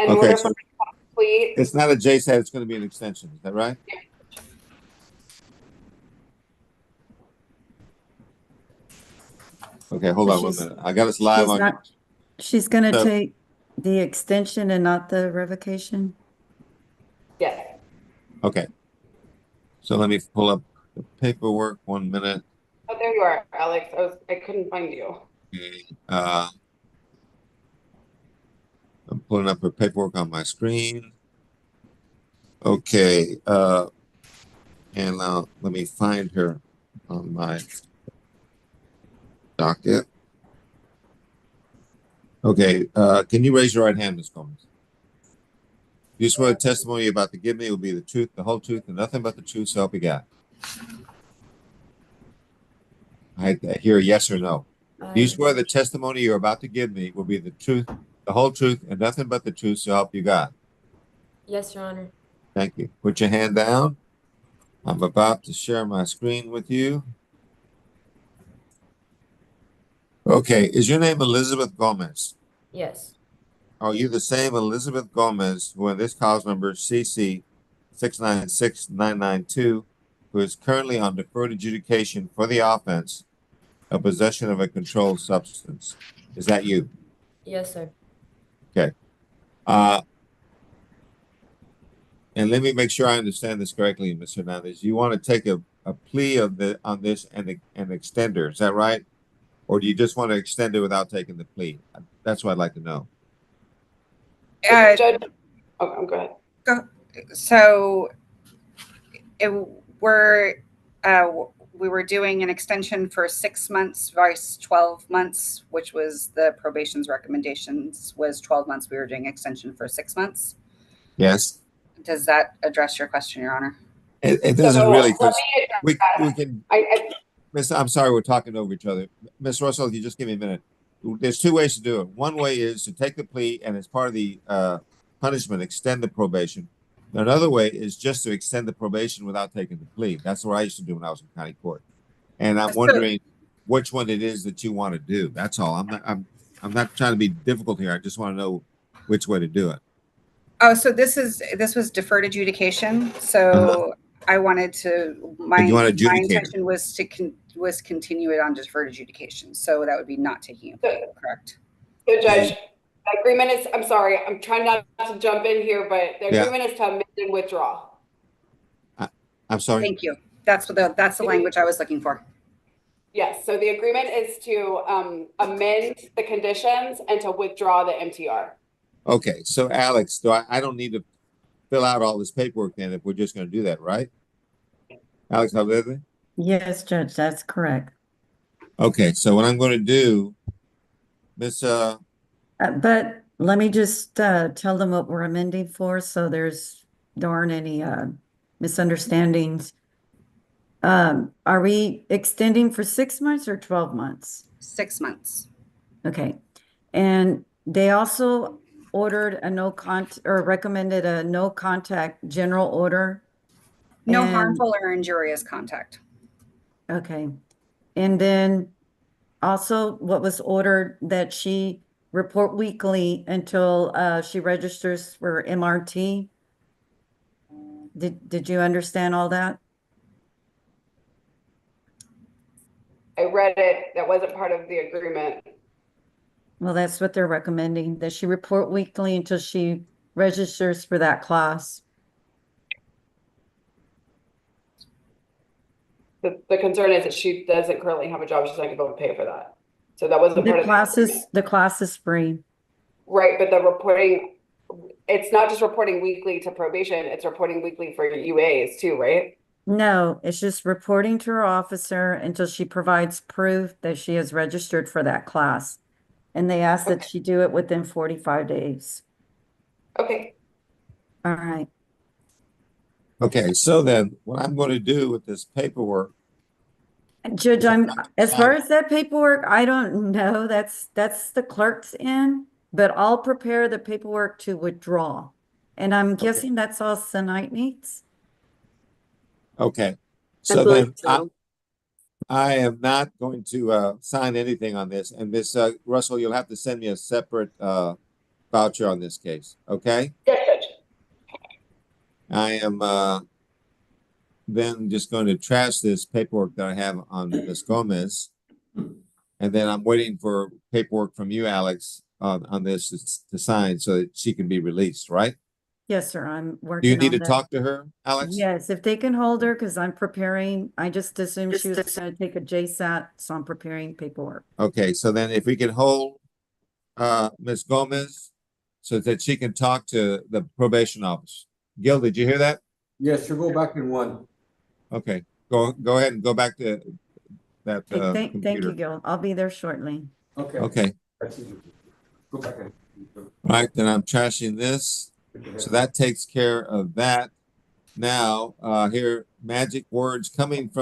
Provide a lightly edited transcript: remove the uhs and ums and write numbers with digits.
In Okay, order so for me to complete, it's not a JSAT, it's going to be an extension. Is that right? Okay, hold So on 1 minute. I got us live she's on. not, she's gonna So- take the extension and not the revocation? yes. Okay. So let me pull up the paperwork 1 minute. Oh, there you are, Alex. I couldn't find you. Okay. I'm pulling up her paperwork on my screen. Okay. And now let me find her on my docket. Okay. Can you raise your right hand, Ms. Gomez? You swear the testimony you're about to give me will be the truth, the whole truth, and nothing but the truth, so help you God. I hear a yes or no. Do you swear the testimony you're about to give me will be the truth, the whole truth, and nothing but the truth, so help you God? Yes, Your Honor. Thank you. Put your hand down. I'm about to share my screen with you. Okay. Is your name Elizabeth Gomez? Yes. Are you the same Elizabeth Gomez who in this cause number CC 696992, who is currently on deferred adjudication for the offense of possession of a controlled substance? Is that you? Yes, sir. Okay. And let me make sure I understand this correctly, Mr. Hernandez. You want to take a plea of on this and an extender, is that right? Or do you just want to extend it without taking the plea? That's what I'd like to know. Judge, oh, go ahead. So we were doing an extension for 6 months versus 12 months, which was the probation's recommendations was 12 months. We were doing extension for 6 months. Yes. Does that address your question, Your Honor? It doesn't So, really, let because me we can. Miss, I'm sorry, we're talking over each other. Miss Russell, you just give me a minute. There's two ways to do it. One way is to take the plea and as part of the punishment, extend the probation. Another way is just to extend the probation without taking the plea. That's what I used to do when I was in county court. And I'm wondering which one it is that you want to do. That's all. I'm not trying to be difficult here. I just want to know which way to do it. Oh, so this was deferred adjudication. So I wanted to my intention was to continue it on deferred adjudication. So that would be not taking it, correct? So, Judge, the agreement is. I'm sorry. I'm trying not to jump in here, but the agreement is to amend and withdraw. I'm sorry. Thank you. That's the language I was looking for. Yes. So the agreement is to amend the conditions and to withdraw the MTR. Okay. So, Alex, I don't need to fill out all this paperwork then if we're just going to do that, right? Alex, how is it? Yes, Judge, that's correct. Okay. So what I'm going to do, Miss, but let me just tell them what we're amending for, so there aren't any misunderstandings. Are we extending for 6 months or 12 months? 6 months. Okay. And they also ordered a recommended a no contact general order. No harmful or injurious contact. Okay. And then also what was ordered that she report weekly until she registers for MRT. Did you understand all that? I read it. That wasn't part of the agreement. Well, that's what they're recommending, that she report weekly until she registers for that class. The concern is that she doesn't currently have a job. She's not going to be able to pay for that. So that wasn't part of the class is free. Right, but the reporting, it's not just reporting weekly to probation, it's reporting weekly for UAs too, right? No, it's just reporting to her officer until she provides proof that she has registered for that class. And they ask that she do it within 45 days. Okay. All right. okay. So then what I'm going to do with this paperwork. Judge, as far as that paperwork, I don't know. That's the clerk's end, but I'll prepare the paperwork to withdraw. And I'm guessing that's all Sonite needs. Okay. So then I am not going to sign anything on this. And Miss Russell, you'll have to send me a separate voucher on this case, okay? Yes, Judge. I am then just going to trash this paperwork that I have on Ms. Gomez. And then I'm waiting for paperwork from you, Alex, on this to sign so that she can be released, right? Yes, sir, I'm Do working you need on to that. talk to her, Alex? Yes, if they can hold her, because I'm preparing, I just assumed she was gonna take a JSAT, so I'm preparing paperwork. Okay, so then if we can hold Ms. Gomez so that she can talk to the probation office. Gil, did you hear that? Yes, you'll go back in one. Okay, go ahead and go back to that Okay, thank you, computer. Gil. I'll be there shortly. Okay. Okay, That's easy. Go back in. right, then I'm trashing this. So that takes care of that. Now, here, magic words coming from